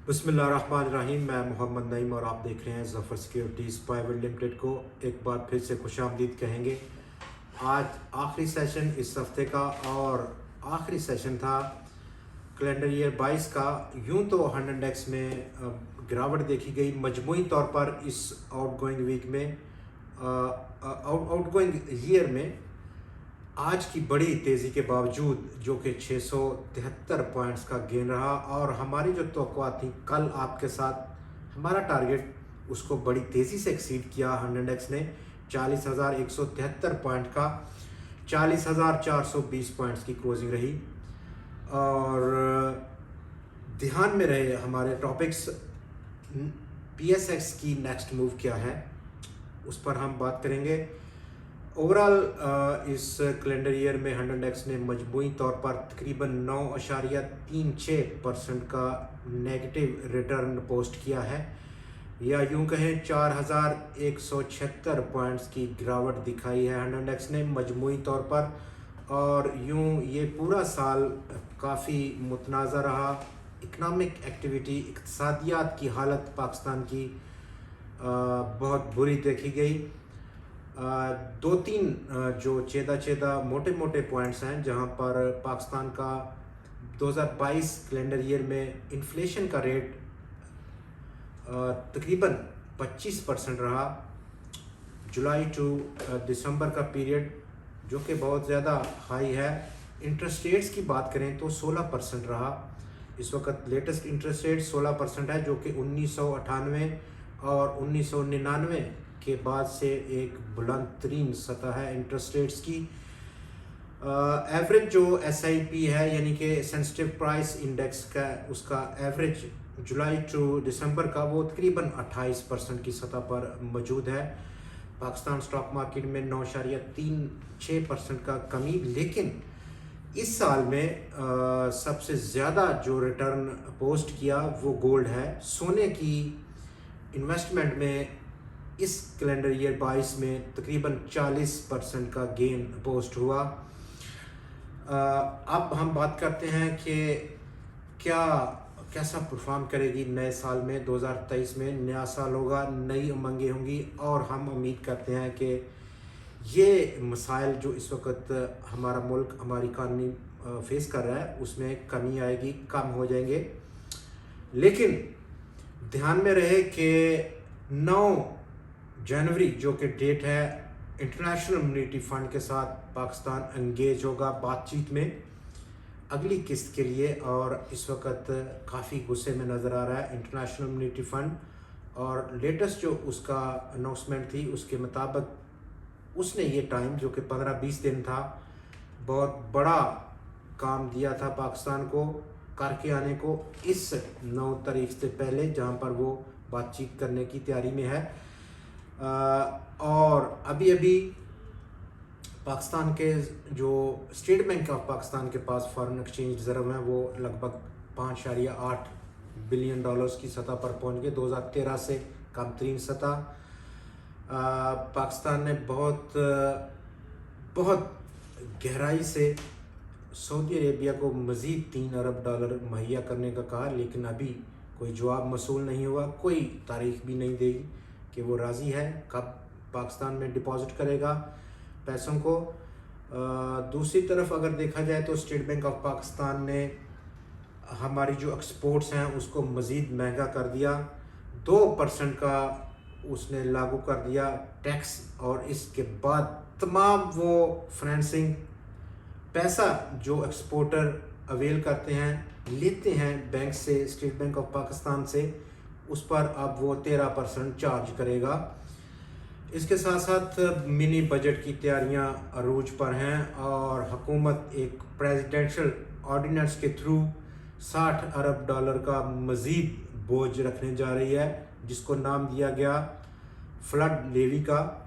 बिस्मिल्लाहिर्रहमानिर्रहीम। मैं मोहम्मद नईम और आप देख रहे हैं ज़फ़र सिक्योरिटीज़ प्राइवेट लिमिटेड को। एक बार फिर से खुशामदीद कहेंगे। आज आखिरी सेशन इस हफ्ते का और आखिरी सेशन था कैलेंडर ईयर 22 का। यूं तो 100x में गिरावट देखी गई मजमूई तौर पर इस आउटगोइंग वीक में, आउटगोइंग ईयर में। आज की बड़ी तेज़ी के बावजूद जो कि 673 पॉइंट्स का गेन रहा और हमारी जो तवक्कुआत थी कल आपके साथ हमारा टारगेट उसको बड़ी तेज़ी से एक्सीड किया 100x ने। 40,173 पॉइंट का 40,420 पॉइंट्स की क्लोजिंग रही। और ध्यान में रहे हमारे टॉपिक्स, PSX की नेक्स्ट मूव क्या है उस पर हम बात करेंगे। ओवरऑल इस कैलेंडर ईयर में 100x ने मजमूई तौर पर तकरीबन 9.36% का नेगेटिव रिटर्न पोस्ट किया है, या यूं कहें 4,176 पॉइंट्स की गिरावट दिखाई है 100x ने मजमूई तौर पर। और यूं ये पूरा साल काफ़ी मुतनाज़ा रहा। इकनॉमिक एक्टिविटी, इक़्तिसादियात की हालत पाकिस्तान की बहुत बुरी देखी गई। दो तीन जो चेदा मोटे मोटे पॉइंट्स हैं जहां पर पाकिस्तान का 2022 कैलेंडर ईयर में इन्फ्लेशन का रेट तकरीबन 25% रहा। जुलाई टू दिसंबर का पीरियड जो कि बहुत ज़्यादा हाई है। इंटरेस्ट रेट्स की बात करें तो 16% रहा। इस वक्त लेटेस्ट इंटरेस्ट रेट 16% है, जो कि 1998 और 1999 के बाद से एक बुलंद तरीन सतह है इंटरेस्ट रेट्स की। एवरेज जो SIP है यानी कि सेंसिटिव प्राइस इंडेक्स का, उसका एवरेज जुलाई टू दिसंबर का वो तकरीबन 28% की सतह पर मौजूद है। पाकिस्तान स्टॉक मार्केट में 9.36% का कमी। लेकिन इस साल में सबसे ज़्यादा जो रिटर्न पोस्ट किया वो गोल्ड है। सोने की इन्वेस्टमेंट में इस कैलेंडर ईयर 22 में तकरीबन 40% का गेन पोस्ट हुआ। अब हम बात करते हैं कि कैसा परफॉर्म करेगी नए साल में। 2023 में नया साल होगा, नई उमंगें होंगी और हम उम्मीद करते हैं कि ये मसाइल जो इस वक्त हमारा मुल्क, हमारी इकानमी फेस कर रहा है उसमें कमी आएगी, कम हो जाएंगे। लेकिन ध्यान में रहे कि 9 जनवरी जो कि डेट है, इंटरनेशनल मॉनेटरी फंड के साथ पाकिस्तान एंगेज होगा बातचीत में अगली किस्त के लिए। और इस वक्त काफ़ी गुस्से में नज़र आ रहा है इंटरनेशनल मॉनेटरी फंड। और लेटेस्ट जो उसका अनाउंसमेंट थी उसके मुताबिक उसने ये टाइम जो कि 15-20 दिन था, बहुत बड़ा काम दिया था पाकिस्तान को करके आने को इस 9 तारीख से पहले, जहां पर वो बातचीत करने की तैयारी में है। और अभी पाकिस्तान के जो स्टेट बैंक ऑफ पाकिस्तान के पास फॉरेन एक्सचेंज रिजर्व हैं वो लगभग 5.8 बिलियन डॉलर्स की सतह पर पहुंच गए। 2013 से कम तरीन सतह। पाकिस्तान ने बहुत गहराई से सऊदी अरेबिया को मज़ीद 3 अरब डॉलर मुहैया करने का कहा, लेकिन अभी कोई जवाब मसूल नहीं हुआ। कोई तारीख भी नहीं देगी कि वो राज़ी है कब पाकिस्तान में डिपॉजिट करेगा पैसों को। दूसरी तरफ अगर देखा जाए तो स्टेट बैंक ऑफ पाकिस्तान ने हमारी जो एक्सपोर्ट्स हैं उसको मज़ीद महंगा कर दिया। 2% का उसने लागू कर दिया टैक्स। और इसके बाद तमाम वो फाइनेंसिंग पैसा जो एक्सपोर्टर अवेल करते हैं, लेते हैं बैंक से, स्टेट बैंक ऑफ पाकिस्तान से, उस पर अब वो 13% चार्ज करेगा। इसके साथ साथ मिनी बजट की तैयारियां अरूज पर हैं और हुकूमत एक प्रेसिडेंशियल ऑर्डिनेंस के थ्रू 60 अरब डॉलर का मज़ीद बोझ रखने जा रही है, जिसको नाम दिया गया फ्लड लेवी का।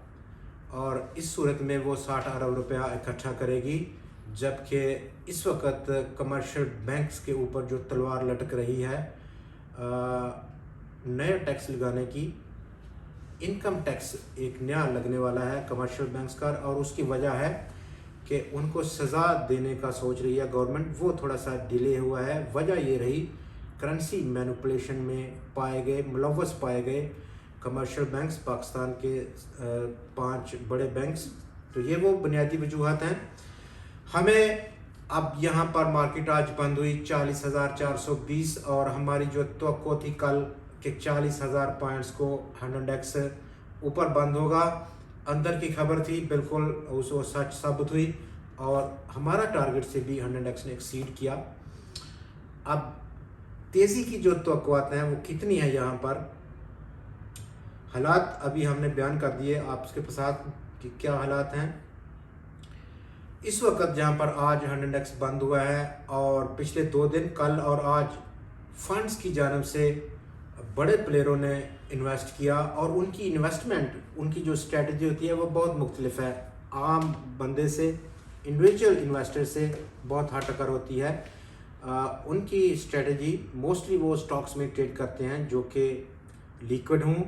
और इस सूरत में वो 60 अरब रुपया इकट्ठा करेगी, जबकि इस वक्त कमर्शियल बैंक्स के ऊपर जो तलवार लटक रही है नया टैक्स लगाने की, इनकम टैक्स एक नया लगने वाला है कमर्शियल बैंक्स का। और उसकी वजह है कि उनको सज़ा देने का सोच रही है गवर्नमेंट, वो थोड़ा सा डिले हुआ है। वजह ये रही करेंसी मैनिपुलेशन में पाए गए, मुलव्वस पाए गए कमर्शियल बैंक्स, पाकिस्तान के 5 बड़े बैंक्स। तो ये वो बुनियादी वजूहत हैं। हमें अब यहाँ पर मार्केट आज बंद हुई 40,420 और हमारी जो तवक्को थी कल के 40,000 पॉइंट्स को इंडेक्स ऊपर बंद होगा, अंदर की खबर थी, बिल्कुल वो सच साबित हुई और हमारा टारगेट से भी इंडेक्स ने एक्सीड किया। अब तेज़ी की जो तवक्कुआत हैं वो कितनी है, यहाँ पर हालात अभी हमने बयान कर दिए आपके साथ कि क्या हालात हैं इस वक्त। जहाँ पर आज इंडेक्स बंद हुआ है और पिछले 2 दिन कल और आज फंड्स की जानब से बड़े प्लेयरों ने इन्वेस्ट किया और उनकी इन्वेस्टमेंट, उनकी जो स्ट्रेटजी होती है वो बहुत मुख्तलिफ है, आम बंदे से, इंडिविजुअल इन्वेस्टर से बहुत हटकर होती है। उनकी स्ट्रेटजी मोस्टली वो स्टॉक्स में ट्रेड करते हैं जो कि लिक्विड हों,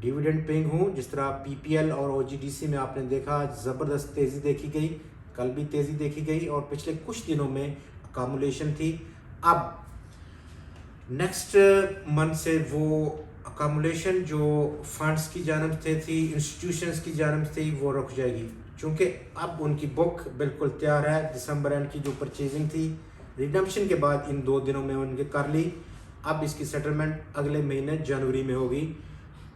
डिविडेंड पेइंग हों। जिस तरह पीपीएल और ओजीडीसी में आपने देखा ज़बरदस्त तेज़ी देखी गई, कल भी तेज़ी देखी गई और पिछले कुछ दिनों में अकामुलेशन थी। अब नेक्स्ट मंथ से वो अकामुलेशन जो फंड्स की जानब से थी, इंस्टीट्यूशंस की जानब से थी, वो रुक जाएगी क्योंकि अब उनकी बुक बिल्कुल तैयार है। दिसंबर एंड की जो परचेजिंग थी रिडम्पशन के बाद इन 2 दिनों में उनके कर ली, अब इसकी सेटलमेंट अगले महीने जनवरी में होगी।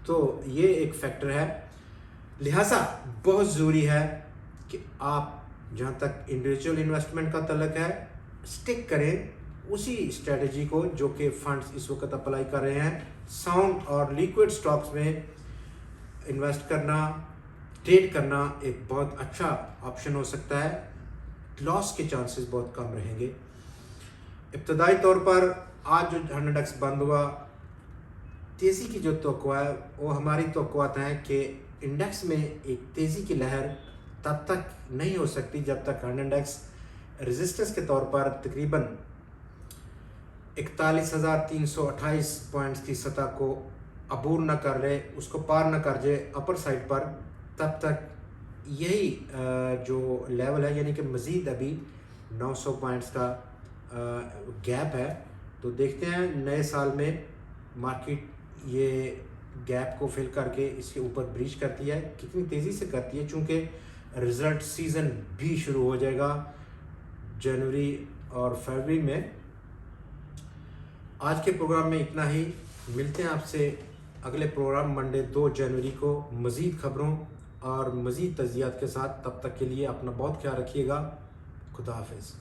तो ये एक फैक्टर है, लिहाजा बहुत ज़रूरी है कि आप जहाँ तक इंडिविजुअल इन्वेस्टमेंट का तल्लक है स्टिक करें उसी स्ट्रेटजी को जो कि फंड्स इस वक्त अप्लाई कर रहे हैं। साउंड और लिक्विड स्टॉक्स में इन्वेस्ट करना, ट्रेड करना एक बहुत अच्छा ऑप्शन हो सकता है, लॉस के चांसेस बहुत कम रहेंगे। इब्तदाई तौर पर आज जो इंडेक्स बंद हुआ, तेज़ी की जो तवक्को है वो हमारी तवक्कुआत हैं कि इंडेक्स में एक तेज़ी की लहर तब तक नहीं हो सकती जब तक इंडेक्स रेजिस्टेंस के तौर पर तकरीबन 41,328 पॉइंट्स की सतह को अबूर न कर ले, उसको पार न कर जाए अपर साइड पर, तब तक यही जो लेवल है, यानी कि मज़ीद अभी 900 पॉइंट्स का गैप है। तो देखते हैं नए साल में मार्केट ये गैप को फिल करके इसके ऊपर ब्रीच करती है, कितनी तेज़ी से करती है, चूँकि रिज़ल्ट सीज़न भी शुरू हो जाएगा जनवरी और फरवरी में। आज के प्रोग्राम में इतना ही, मिलते हैं आपसे अगले प्रोग्राम मंडे 2 जनवरी को मज़ीद ख़बरों और मज़ीद तज़्ज़ियात के साथ। तब तक के लिए अपना बहुत ख्याल रखिएगा। खुदा हाफिज़।